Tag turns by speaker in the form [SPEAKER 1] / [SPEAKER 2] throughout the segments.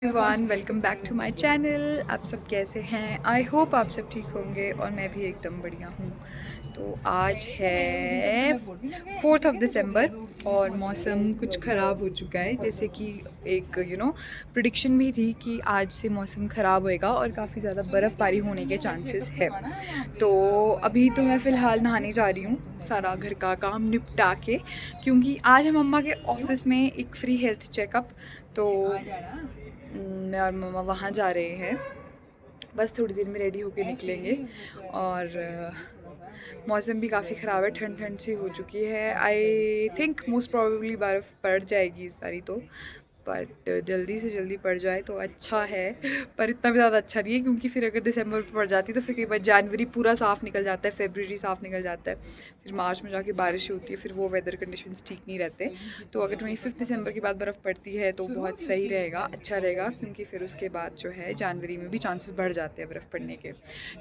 [SPEAKER 1] Everyone, welcome back to my channel. आप सब कैसे हैं? आई होप आप सब ठीक होंगे और मैं भी एकदम बढ़िया हूँ। तो आज है 4 दिसंबर और मौसम कुछ ख़राब हो चुका है, जैसे कि एक प्रिडिक्शन भी थी कि आज से मौसम ख़राब होएगा और काफ़ी ज़्यादा बर्फ़बारी होने के चांसेस है। तो अभी तो मैं फ़िलहाल नहाने जा रही हूँ, सारा घर का काम निपटा के, क्योंकि आज है मम्मा के ऑफिस में एक फ्री हेल्थ चेकअप। तो मैं और मम्मा वहाँ जा रहे हैं, बस थोड़ी देर में रेडी होके निकलेंगे। और मौसम भी काफ़ी ख़राब है, ठंड ठंड सी हो चुकी है। आई थिंक मोस्ट प्रोबेबली बर्फ़ पड़ जाएगी इस बारी तो, बट जल्दी से जल्दी पड़ जाए तो अच्छा है। पर इतना भी ज़्यादा अच्छा नहीं है, क्योंकि फिर अगर दिसंबर में पड़ जाती तो फिर कई बार जनवरी पूरा साफ़ निकल जाता है, फरवरी साफ़ निकल जाता है, फिर मार्च में जाके बारिश होती है, फिर वो वेदर कंडीशंस ठीक नहीं रहते। तो अगर 25 दिसंबर के बाद बर्फ़ पड़ती है तो बहुत सही रहेगा, अच्छा रहेगा, क्योंकि फिर उसके बाद जो है जनवरी में भी चांसेस बढ़ जाते हैं बर्फ़ पड़ने के।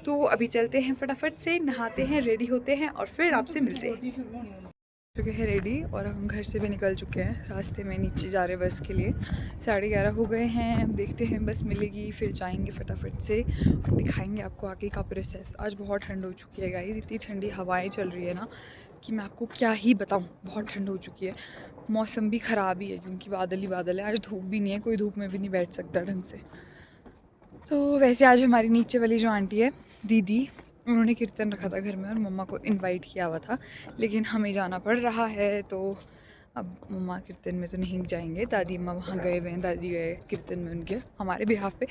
[SPEAKER 1] तो अभी चलते हैं, फटाफट से नहाते हैं, रेडी होते हैं और फिर आपसे मिलते हैं। चुके हैं रेडी और हम घर से भी निकल चुके हैं, रास्ते में नीचे जा रहे हैं बस के लिए। 11:30 हो गए हैं, अब देखते हैं बस मिलेगी, फिर जाएंगे फटाफट से और दिखाएंगे आपको आगे का प्रोसेस। आज बहुत ठंड हो चुकी है गाइस, इतनी ठंडी हवाएं चल रही है ना कि मैं आपको क्या ही बताऊँ, बहुत ठंड हो चुकी है। मौसम भी ख़राब ही है, क्योंकि बादल ही बादल है, आज धूप भी नहीं है, कोई धूप में भी नहीं बैठ सकता ढंग से। तो वैसे आज हमारी नीचे वाली जो आंटी है, दीदी, उन्होंने कीर्तन रखा था घर में और मम्मा को इनवाइट किया हुआ था, लेकिन हमें जाना पड़ रहा है। तो अब मम्मा कीर्तन में तो नहीं जाएंगे, दादी अम्मा वहाँ गए हुए हैं, दादी गए कीर्तन में उनके, हमारे बिहाफ पे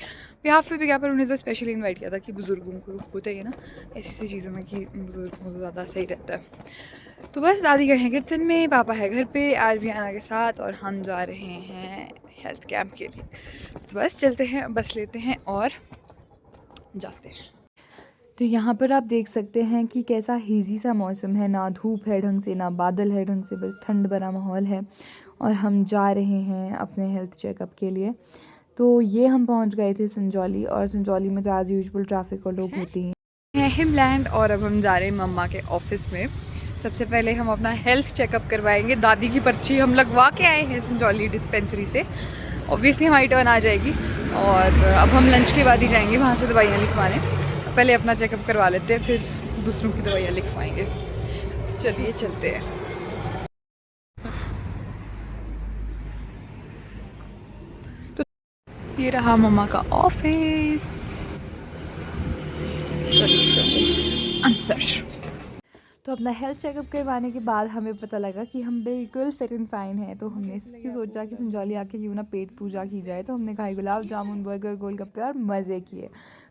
[SPEAKER 1] भी क्या, पर उन्हें तो स्पेशली इनवाइट किया था कि बुज़ुर्गों को होता ही है ना ऐसी ऐसी चीज़ों में कि बुज़ुर्गों को ज़्यादा सही रहता है। तो बस दादी गए हैं कीर्तन में, पापा है घर पे आज भी आना के साथ, और हम जा रहे हैं हेल्थ कैंप के लिए। तो बस चलते हैं, बस लेते हैं और जाते हैं। तो यहाँ पर आप देख सकते हैं कि कैसा हेज़ी सा मौसम है, ना धूप है ढंग से, ना बादल है ढंग से, बस ठंड भरा माहौल है। और हम जा रहे हैं अपने हेल्थ चेकअप के लिए। तो ये हम पहुँच गए थे संजौली, और संजौली में तो एज़ यूजुअल ट्रैफिक और लोग होते ही हैं। हिमलैंड, और अब हम जा रहे हैं मम्मा के ऑफिस में। सबसे पहले हम अपना हेल्थ चेकअप करवाएंगे, दादी की पर्ची हम लगवा के आए हैं संजौली डिस्पेंसरी से। ऑब्वियसली हमारी टर्न आ जाएगी और अब हम लंच के बाद ही जाएंगे वहाँ से दवाइयाँ लिखवाने। पहले अपना चेकअप करवा लेते हैं, फिर दूसरों की दवाइयाँ लिखवाएंगे। तो चलिए चलते हैं। तो ये रहा मम्मा का ऑफिस, चलिए चलिए अंदर। तो अपना हेल्थ चेकअप करवाने के बाद हमें पता लगा कि हम बिल्कुल फिट एंड फाइन हैं। तो हमने इसकी सोचा कि संजौली आके क्यों ना पेट पूजा की जाए। तो हमने खाई गुलाब जामुन, बर्गर, गोलगप्पे और मज़े किए।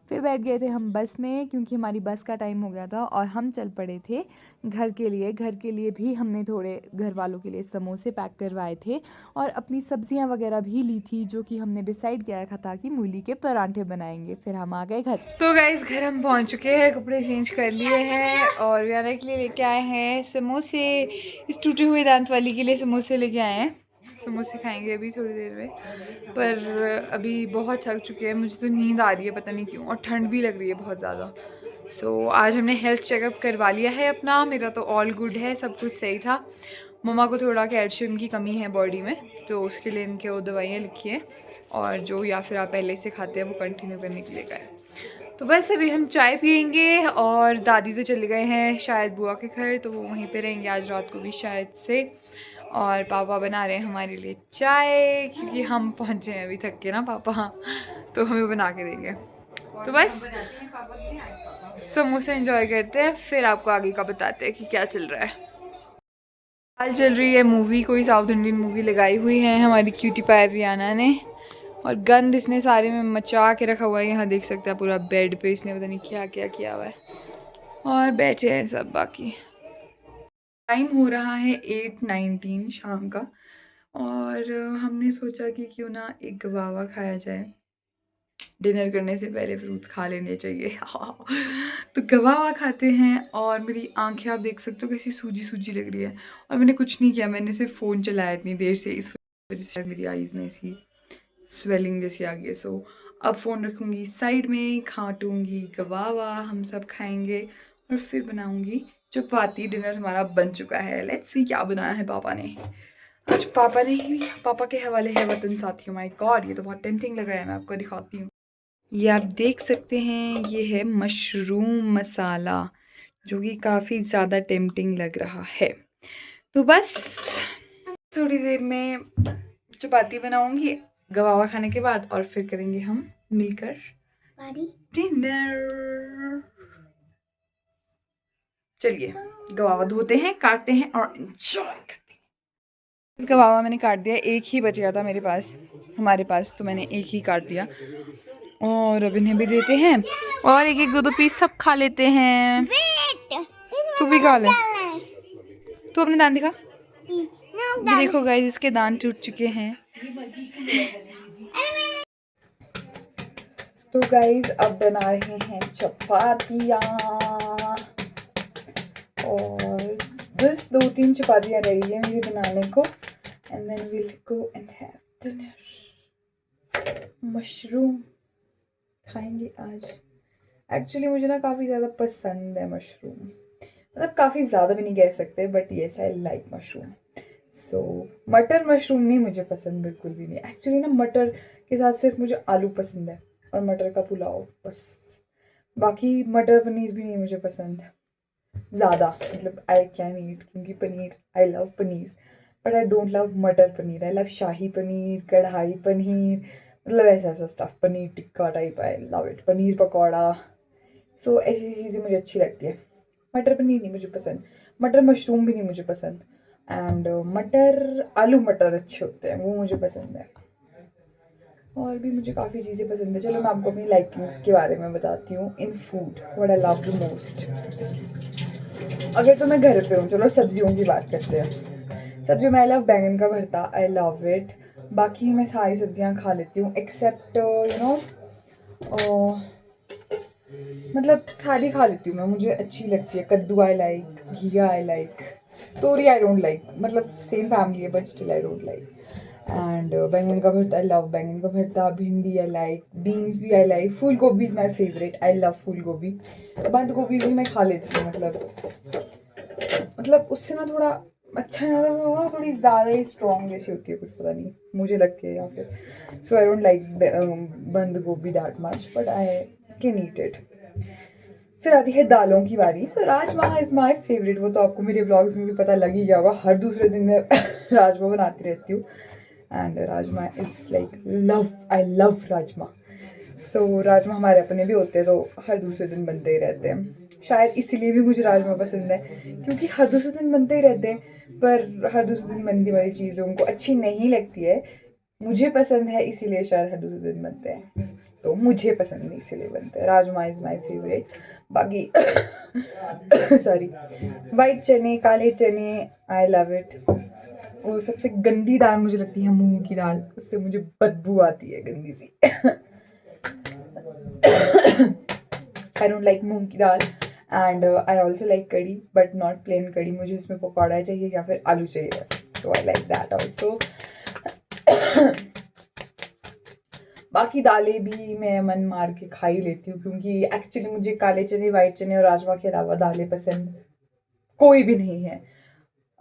[SPEAKER 1] फिर बैठ गए थे हम बस में, क्योंकि हमारी बस का टाइम हो गया था, और हम चल पड़े थे घर के लिए। घर के लिए भी हमने थोड़े घर वालों के लिए समोसे पैक करवाए थे और अपनी सब्जियां वगैरह भी ली थी, जो कि हमने डिसाइड किया था कि मूली के परांठे बनाएंगे। फिर हम आ गए घर। तो गाइस घर हम पहुंच चुके हैं, कपड़े चेंज कर लिए हैं और वियाना के लिए लेके आए हैं समोसे। इस टूटे हुए दांत वाली के लिए समोसे लेके आए हैं, समोसे खाएंगे अभी थोड़ी देर में। पर अभी बहुत थक चुके हैं, मुझे तो नींद आ रही है पता नहीं क्यों, और ठंड भी लग रही है बहुत ज़्यादा। सो आज हमने हेल्थ चेकअप करवा लिया है अपना, मेरा तो ऑल गुड है, सब कुछ सही था। मम्मा को थोड़ा कैल्शियम की कमी है बॉडी में, तो उसके लिए इनके वो दवाइयाँ लिखी हैं, और जो या फिर आप पहले से खाते हैं वो कंटिन्यू करने के लिए गए। तो बस अभी हम चाय पियेंगे, और दादी तो चले गए हैं शायद बुआ के घर, तो वो वहीं पे रहेंगे आज रात को भी शायद से। और पापा बना रहे हैं हमारे लिए चाय, क्योंकि हम पहुँचे हैं अभी थक के ना पापा, तो हमें बना के देंगे। तो बस समोसे एंजॉय करते हैं, फिर आपको आगे का बताते हैं कि क्या चल रहा है। हाल चल रही है मूवी, कोई साउथ इंडियन मूवी लगाई हुई है हमारी क्यूटी पाई वियाना ने, और गंद इसने सारे में मचा के रखा हुआ है। यहाँ देख सकते हैं पूरा बेड पे इसने पता नहीं क्या क्या किया हुआ है, और बैठे हैं सब बाकी। टाइम हो रहा है 8:19 शाम का, और हमने सोचा कि क्यों ना एक गवावा खाया जाए, डिनर करने से पहले फ्रूट्स खा लेने चाहिए। तो गवावा खाते हैं, और मेरी आंखें आप देख सकते हो कैसी सूजी सूजी लग रही है, और मैंने कुछ नहीं किया, मैंने सिर्फ फ़ोन चलाया इतनी देर से, इस वजह से मेरी आईज़ में ऐसी स्वेलिंग जैसी आ गई है। सो अब फ़ोन रखूँगी साइड में, खाटूँगी गवावा, हम सब खाएंगे, और फिर बनाऊँगी चपाती। डिनर हमारा बन चुका है, लेट्स सी क्या बनाया है पापा ने। आज पापा के हवाले है वतन साथियों। माय गॉड, ये तो बहुत टेम्पटिंग लग रहा है। मैं आपको दिखाती हूँ। ये आप देख सकते हैं, ये है मशरूम मसाला, जो कि काफ़ी ज़्यादा टेम्पटिंग लग रहा है। तो बस थोड़ी देर में चपाती बनाऊंगी गवावा खाने के बाद, और फिर करेंगे हम मिलकर डिनर। चलिए गवावा धोते हैं, काटते हैं और एंजॉय करते हैं। इस गवावा मैंने काट दिया, एक ही बच गया था मेरे पास, हमारे पास, तो मैंने एक ही काट दिया। और अब इन्हें भी देते हैं, और एक एक दो दो पीस सब खा लेते हैं। तू भी खा ले, तू अपने दांत दिखा। ये देखो गाइस, इसके दांत टूट चुके हैं। तो गाइस अब बना रहे हैं चपातियाँ, और बस 2-3 चपातियाँ रह गई है मेरी बनाने को, and then will go and have dinner. Mushroom खाएंगे आज। एक्चुअली मुझे ना काफ़ी ज़्यादा पसंद है मशरूम, मतलब काफ़ी ज़्यादा भी नहीं कह सकते, but yes I like mushroom. So मटर मशरूम नहीं मुझे पसंद, बिल्कुल भी नहीं। एक्चुअली ना मटर के साथ सिर्फ मुझे आलू पसंद है और मटर का पुलाव बस। बाकी मटर पनीर भी नहीं मुझे पसंद ज़्यादा, मतलब आई कैन ईट, क्योंकि paneer, I love paneer, but I don't love matar paneer. I love shahi paneer, kadhai paneer, मतलब ऐसा ऐसा stuff, paneer tikka type, I love it, paneer pakora. So ऐसी चीज़ें मुझे अच्छी लगती है। मटर पनीर नहीं मुझे पसंद, मटर मशरूम भी नहीं मुझे पसंद, एंड मटर आलू मटर अच्छे होते हैं, वो मुझे पसंद है। और भी मुझे काफ़ी चीज़ें पसंद है। चलो मैं आपको अपनी लाइकिंग्स के बारे में बताती हूँ। इन food what I love the most. अगर तो मैं घर पे हूँ, चलो सब्जियों की बात करते हैं। सब्जियों में आई लव बैंगन का भरता, आई लव इट। बाकी मैं सारी सब्जियाँ खा लेती हूँ एक्सेप्ट यू नो, मतलब सारी खा लेती हूँ मैं, मुझे अच्छी लगती है। कद्दू आई लाइक, घिया आई लाइक, तोरी आई डोंट लाइक, मतलब सेम फैमिली है but still I don't like. And बैंगन का भरता, आई लव बैंगन का भरता। भिंडी आई लाइक, बीन्स भी आई like, phool gobhi is my favourite, I love phool gobhi. Band गोभी भी मैं खा लेती हूँ, मतलब उससे ना थोड़ा अच्छा नहीं होता, वो ना थोड़ी ज़्यादा ही स्ट्रॉन्ग जैसी होती है, कुछ पता नहीं मुझे लगती है, या फिर सो आई डोंट लाइक बंद गोभी that much, but I can eat it. फिर आती है दालों की बारी। सो राजमा इज़ माई फेवरेट। वो तो आपको मेरे ब्लॉग्स में भी पता लग ही गया होगा, हर दूसरे दिन मैं राजमा बनाती रहती हूँ, and rajma is like love, I love rajma. So rajma हमारे अपने भी होते हैं, तो हर दूसरे दिन बनते ही रहते हैं। शायद इसीलिए भी मुझे राजमा पसंद है, क्योंकि हर दूसरे दिन बनते ही रहते हैं, पर हर दूसरे दिन बनने वाली चीज़ उनको अच्छी नहीं लगती है। मुझे पसंद है इसीलिए शायद हर दूसरे दिन बनते हैं, तो मुझे पसंद नहीं इसीलिए बनते हैं। Rajma is my favourite. बाकी सॉरी, वाइट चने, काले चने, आई लव इट। और सबसे गंदी दाल मुझे लगती है मूंग की दाल, उससे मुझे बदबू आती है गंदी सी। आई डोंट लाइक मूंग की दाल, एंड आई ऑल्सो लाइक कड़ी, बट नॉट प्लेन कड़ी, मुझे उसमें पकौड़ा चाहिए या फिर आलू चाहिए, सो आई लाइक दैट ऑल्सो। बाकी दालें भी मैं मन मार के खा ही लेती हूँ, क्योंकि एक्चुअली मुझे काले चने, वाइट चने और राजमा के अलावा दालें पसंद कोई भी नहीं है।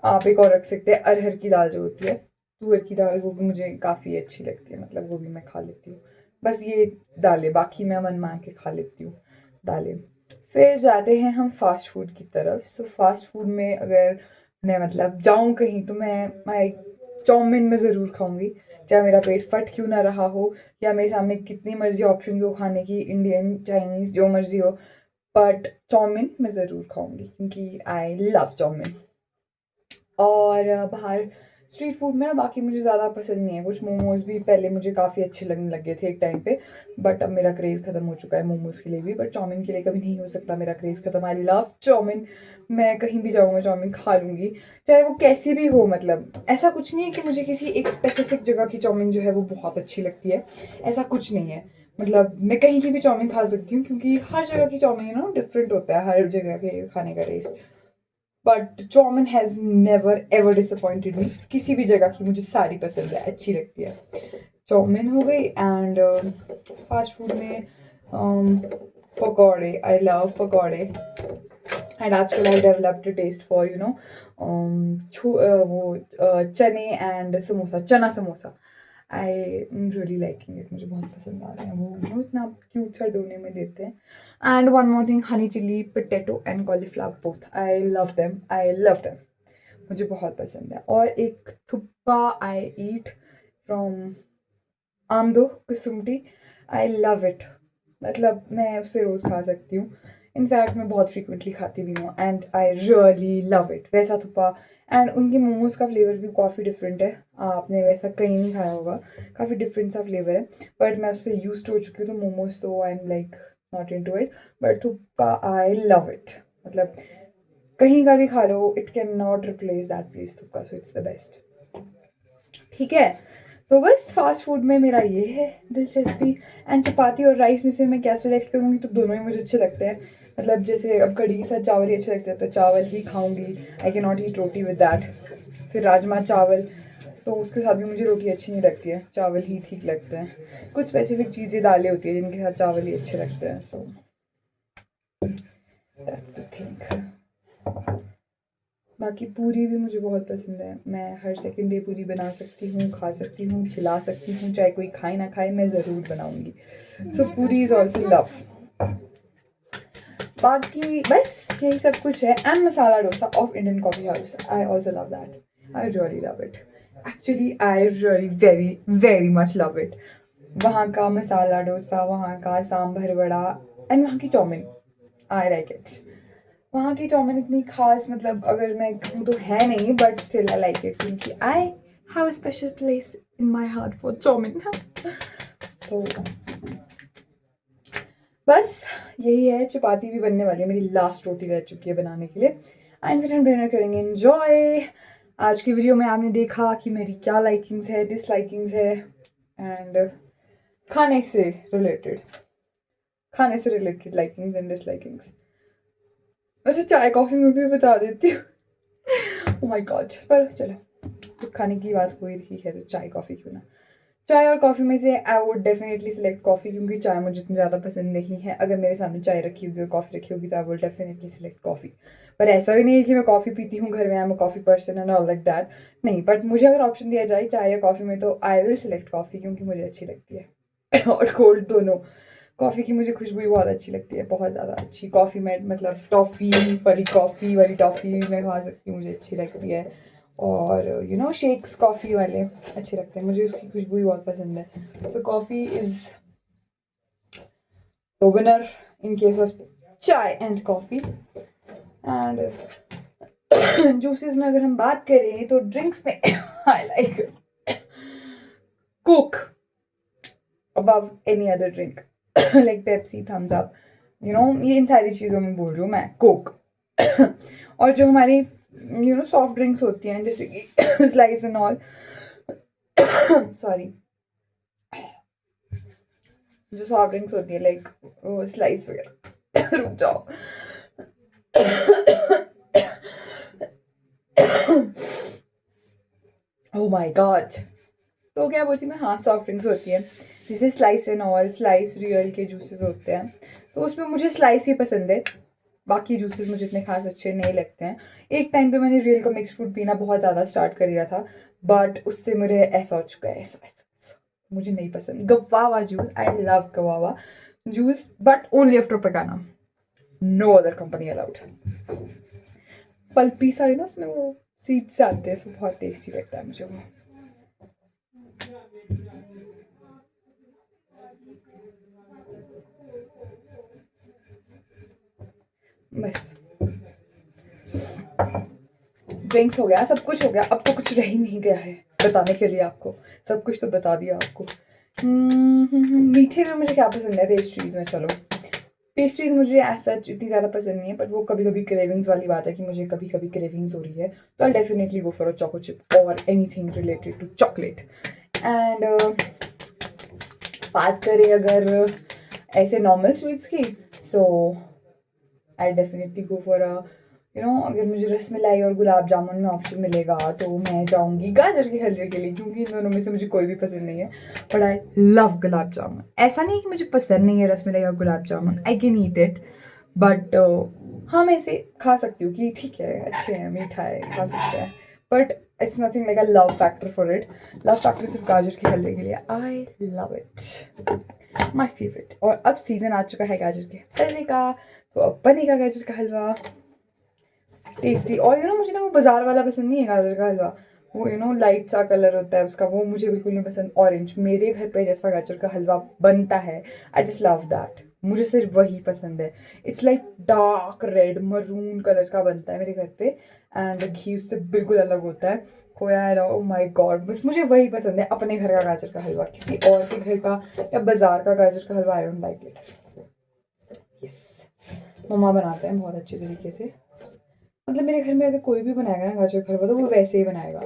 [SPEAKER 1] आप एक और रख सकते हैं अरहर की दाल जो होती है, तुअर की दाल, वो भी मुझे काफ़ी अच्छी लगती है, मतलब वो भी मैं खा लेती हूँ। बस ये दालें, बाकी मैं मन मार के खा लेती हूँ दालें। फिर जाते हैं हम फास्ट फूड की तरफ। सो फास्ट फूड में अगर मैं मतलब जाऊँ कहीं, तो मैं चाउमीन में ज़रूर खाऊंगी, चाहे मेरा पेट फट क्यों ना रहा हो, या मेरे सामने कितनी मर्जी ऑप्शन हो खाने की, इंडियन चाइनीज़ जो मर्जी हो, बट चाउमीन मैं ज़रूर खाऊंगी, क्योंकि आई लव चाउमीन। और बाहर स्ट्रीट फूड में ना बाकी मुझे ज़्यादा पसंद नहीं है। कुछ मोमोज़ भी पहले मुझे काफ़ी अच्छे लगने लगे थे एक टाइम पे, बट अब मेरा क्रेज़ ख़त्म हो चुका है मोमोज़ के लिए भी, बट चाउमीन के लिए कभी नहीं हो सकता मेरा क्रेज़ ख़त्म। आई लव चाउमीन, मैं कहीं भी जाऊँ मैं चाउमीन खा लूँगी, चाहे वो कैसी भी हो। मतलब ऐसा कुछ नहीं है कि मुझे किसी एक स्पेसिफिक जगह की चाउमीन जो है वो बहुत अच्छी लगती है, ऐसा कुछ नहीं है। मतलब मैं कहीं की भी चाउमीन खा सकती हूँ, क्योंकि हर जगह की चाउमीन ना डिफरेंट होता है, हर जगह के खाने का taste. But chow mein has never ever disappointed me, किसी भी जगह की मुझे सारी पसंद है, अच्छी लगती है। चाउमीन हो गई, एंड फास्ट फूड में पकौड़े, आई लव पकौड़े, एंड आजकल I developed a taste for चने and samosa, chana samosa. I am really liking it, मुझे बहुत पसंद आ रहे हैं वो, इतना क्यूट सा डोने में देते हैं। And one more thing, honey chilli potato and cauliflower both, I love them, I love them, मुझे बहुत पसंद है। और एक थुप्पा आई ईट फ्रॉम आमदो कुसुमटी, आई लव इट, मतलब मैं उससे रोज़ खा सकती हूँ। इनफैक्ट मैं बहुत फ्रीक्वेंटली खाती भी हूँ and I really love it, वैसा थुप्पा। एंड उनके मोमोज़ का फ्लेवर भी काफ़ी डिफरेंट है, आपने वैसा कहीं नहीं खाया होगा, काफ़ी डिफरेंट सा फ्लेवर है। बट मैं उससे यूज्ड हो चुकी हूँ, तो मोमोज़ तो I am like not into it, but thukpa I love it, मतलब कहीं का भी खा लो, it can not replace that place thukpa, so it's the best. ठीक है, तो बस फास्ट फूड में मेरा ये है दिलचस्पी। एंड चपाती और राइस में से मैं क्या सेलेक्ट करूँगी, तो दोनों ही मुझे अच्छे लगते हैं, मतलब जैसे अब कढ़ी के साथ चावल ही अच्छे लगते हैं तो चावल ही खाऊंगी, I can not eat roti with that. फिर राजमा चावल, तो उसके साथ भी मुझे रोटी अच्छी नहीं लगती है, चावल ही ठीक लगते हैं। कुछ स्पेसिफिक चीज़ें दालें होती है जिनके साथ चावल ही अच्छे लगते हैं, सो दैट्स द थिंग। बाकी पूरी भी मुझे बहुत पसंद है, मैं हर सेकंड डे पूरी बना सकती हूँ, खा सकती हूँ, खिला सकती हूँ, चाहे कोई खाए ना खाए मैं ज़रूर बनाऊँगी। सो पूरी इज़ ऑल्सो लव। बाकी बस यही सब कुछ है। And masala dosa of Indian coffee house, I also love that, I really love it, actually I really very very much love it. वहाँ का मसाला डोसा, वहाँ का सांभर वड़ा एंड वहाँ की चाउमीन, आई लाइक इट। वहाँ की चाउमीन इतनी खास, मतलब अगर मैं कहूँ तो है नहीं, but still I like it, क्योंकि I have a special place in my heart for chowmein. तो बस यही है, चपाती भी बनने वाली है, मेरी लास्ट रोटी रह चुकी है बनाने के लिए। एंड फिर हम डिनर करेंगे एंजॉय। आज की वीडियो में आपने देखा कि मेरी क्या लाइकिंग्स है, डिसलाइकिंग्स है, एंड खाने से रिलेटेड लाइकिंग्स एंड डिसलाइकिंग्स। वैसे चाय कॉफ़ी में भी बता देती हूँ। ओह माय गॉड, पर चलो, तो खाने की बात हो ही रही है तो चाय कॉफ़ी क्यों ना। चाय और कॉफ़ी में से I would definitely select coffee, क्योंकि चाय मुझे इतनी ज़्यादा पसंद नहीं है। अगर मेरे सामने चाय रखी होगी और कॉफ़ी रखी होगी तो I would definitely select coffee. पर ऐसा भी नहीं है कि मैं कॉफ़ी पीती हूँ घर में, I am a coffee person and all like that, नहीं। बट मुझे अगर ऑप्शन दिया जाए चाय या कॉफ़ी में, तो आई विल सिलेक्ट कॉफ़ी, क्योंकि मुझे अच्छी लगती है और कोल्ड दोनों। कॉफ़ी की मुझे खुशबू बहुत अच्छी लगती है, बहुत ज़्यादा अच्छी। कॉफ़ी में मतलब टॉफ़ी वाली टॉफ़ी मैं खा सकती हूँ, मुझे अच्छी लगती है। और शेक्स कॉफ़ी वाले अच्छे लगते हैं, मुझे उसकी खुशबू ही बहुत पसंद है। So coffee is the winner in case of chai and coffee. And juices में अगर हम बात करें तो ड्रिंक्स में I like Coke above any other drink like Pepsi, Thumbs Up, ये इन सारी चीज़ों में बोल रही हूँ मैं, कोक। और जो हमारी सॉफ्ट ड्रिंक्स होती हैं जैसे कि स्लाइस एंड ऑल, सॉरी, जो सॉफ्ट ड्रिंक्स होती है लाइक स्लाइस वगैरह रुक जाओ। ओह माय गॉड, तो क्या बोलती मैं, हाँ सॉफ्ट ड्रिंक्स होती है जैसे slice and all, slice real के जूसेस होते हैं, तो उसमें मुझे स्लाइस ही पसंद है, बाकी जूसेस मुझे इतने खास अच्छे नहीं लगते हैं। एक टाइम पे मैंने रियल का मिक्स फ्रूट पीना बहुत ज़्यादा स्टार्ट कर दिया था, बट उससे मुझे ऐसा हो चुका है, ऐसा मुझे नहीं पसंद। Guava juice, I love guava juice, but only after पकाना, no other company allowed. Pulpy सा उसमें वो सीड्स आते हैं, सो बहुत टेस्टी लगता है मुझे वो। बस ड्रिंक्स हो गया, सब कुछ हो गया, अब तो कुछ रह ही नहीं गया है बताने के लिए आपको, सब कुछ तो बता दिया आपको। मीठे में मुझे क्या पसंद है, पेस्ट्रीज में, चलो पेस्ट्रीज मुझे ऐसा इतनी ज़्यादा पसंद नहीं है, पर वो कभी कभी क्रेविंग्स वाली बात है कि मुझे कभी कभी क्रेविंग्स हो रही है, तो I definitely go for a choco chip और anything related to chocolate. And बात करें अगर ऐसे नॉर्मल स्वीट्स की, सो आई डेफिनेटली गो फॉर अ अगर मुझे रसमलाई और गुलाब जामुन में ऑप्शन मिलेगा तो मैं जाऊँगी गाजर के हलवे के लिए, क्योंकि इन दोनों में से मुझे कोई भी पसंद नहीं है, but I love gulab jamun. ऐसा नहीं कि मुझे पसंद नहीं है रसमलाई और gulab jamun, I can eat it, but हाँ, मैं इसे खा सकती हूँ कि ठीक है, अच्छे हैं, मीठा है, खा सकते हैं, but it's nothing like a love factor for it. Love factor सिर्फ गाजर के हलवे के लिए। आई लव इट, माई फेवरेट। और अब सीज़न आ चुका है गाजर के हलवे का, तो अब बनेगा गाजर का हलवा टेस्टी। और मुझे ना वो बाजार वाला पसंद नहीं है गाजर का हलवा, वो लाइट सा कलर होता है उसका, वो मुझे बिल्कुल नहीं पसंद। ऑरेंज मेरे घर पे जैसा गाजर का हलवा बनता है, आई जस्ट लव दैट, मुझे सिर्फ वही पसंद है। It's like dark red maroon colour का बनता है मेरे घर पे, एंड घी उससे बिल्कुल अलग होता है। खोया, ओ माय गॉड, बस मुझे वही पसंद है, अपने घर का गाजर का हलवा। किसी और के घर का या बाजार का गाजर का हलवा I don't like it. Yes, मम्मा बनाते हैं बहुत अच्छे तरीके से। मतलब मेरे घर में अगर कोई भी बनाएगा ना गाजर का हलवा, तो वो वैसे ही बनाएगा,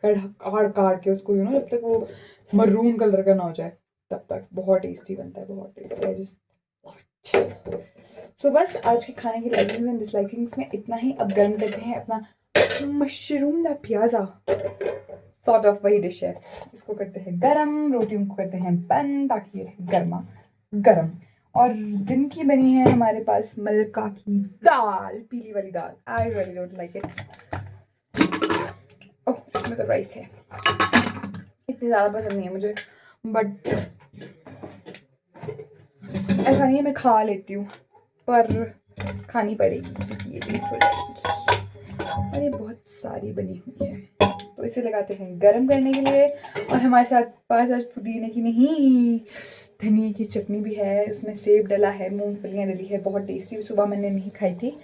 [SPEAKER 1] काट काट के उसको जब तक वो मरून कलर का ना हो जाए तब तक। बहुत टेस्टी बनता है, बहुत tasty, I just love it. So बस आज के खाने की लाइकिंग्स एंड डिसलाइकिंग्स में इतना ही। अब गर्म करते हैं अपना मशरूम दा प्याजा, सॉर्ट ऑफ वही डिश है। इसको करते हैं गरम, रोटियों को करते हैं बंद ताकि ये रहे गर्मा गरम। और दिन की बनी है हमारे पास मलका की दाल, पीली वाली दाल। I really don't like it. Oh, इसमें तो राइस है, इतनी ज़्यादा पसंद नहीं है मुझे, बट ऐसा नहीं है, मैं खा लेती हूँ, पर खानी पड़ेगी क्योंकि ये टेस्ट हो जाएगी। और ये बहुत सारी बनी हुई है, तो इसे लगाते हैं गरम करने के लिए। और हमारे साथ पास आज पुदीने की नहीं, धनिए की चटनी भी है, उसमें सेब डला है, मूंगफलियाँ डली है, बहुत टेस्टी। सुबह मैंने नहीं खाई थी,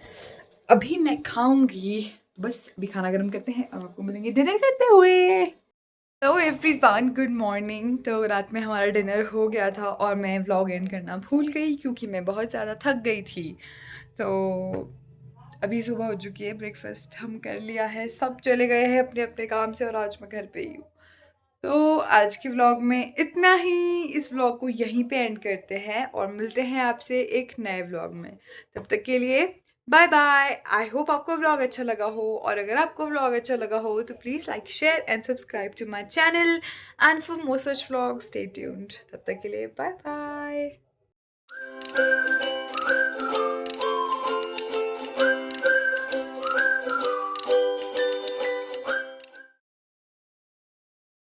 [SPEAKER 1] अभी मैं खाऊंगी। बस अभी खाना गर्म करते हैं और आपको मिलेंगे डिनर करते हुए। तो एवरीवन, गुड मॉर्निंग। तो रात में हमारा डिनर हो गया था और मैं व्लॉग एंड करना भूल गई क्योंकि मैं बहुत ज़्यादा थक गई थी। तो अभी सुबह हो चुकी है, ब्रेकफास्ट हम कर लिया है, सब चले गए हैं अपने अपने काम से और आज मैं घर पे ही हूँ। तो आज के व्लॉग में इतना ही। इस व्लॉग को यहीं पे एंड करते हैं और मिलते हैं आपसे एक नए व्लॉग में। तब तक के लिए बाय बाय। आई होप आपको व्लॉग अच्छा लगा हो, और अगर आपको व्लॉग अच्छा लगा हो तो please like share and subscribe to my channel, and for more such vlog stay tuned. तब तक के लिए बाय बाय।